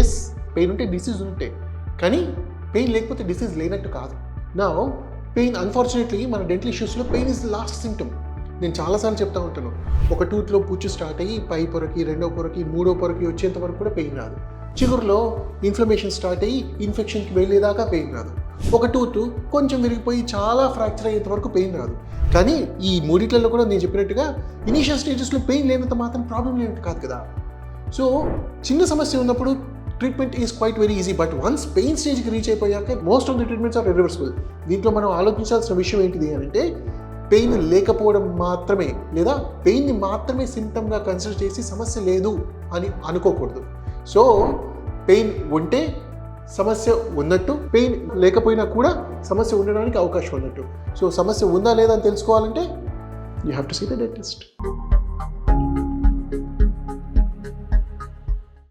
Yes, pain ఉంటే disease ఉంటే, కానీ పెయిన్ లేకపోతే డిసీజ్ లేనట్టు కాదు. నా పెయిన్ అన్ఫార్చునేట్లీ మన డెంటల్ ఇష్యూస్లో pain is the last symptom. నేను చాలాసార్లు చెప్తా ఉంటాను, ఒక టూత్లో పుచ్చు స్టార్ట్ అయ్యి పై పొరకి, రెండో పొరకి, మూడో పొరకి వచ్చేంత వరకు కూడా పెయిన్ రాదు. చిగురులో ఇన్ఫ్లమేషన్ స్టార్ట్ అయ్యి ఇన్ఫెక్షన్కి వెళ్ళేదాకా పెయిన్ రాదు. ఒక టూత్ కొంచెం విరిగిపోయి చాలా ఫ్రాక్చర్ అయ్యేంత వరకు పెయిన్ రాదు. కానీ ఈ మూడిట్లలో కూడా నేను చెప్పినట్టుగా ఇనీషియల్ స్టేజెస్లో పెయిన్ లేనంత మాత్రం ప్రాబ్లం లేనట్టు కాదు కదా. సో చిన్న సమస్య ఉన్నప్పుడు treatment is quite very easy. But once pain స్టేజ్కి రీచ్ అయిపోయాక most of the treatments are irreversible. దీంట్లో మనం ఆలోచించాల్సిన విషయం ఏంటిది అని అంటే, పెయిన్ లేకపోవడం మాత్రమే, లేదా పెయిన్ని మాత్రమే సిమ్టమ్గా కన్సిడర్ చేసి సమస్య లేదు అని అనుకోకూడదు. సో పెయిన్ ఉంటే సమస్య ఉన్నట్టు, పెయిన్ లేకపోయినా కూడా సమస్య ఉండడానికి అవకాశం ఉన్నట్టు. సో సమస్య ఉందా లేదా అని తెలుసుకోవాలంటే you have to see the dentist.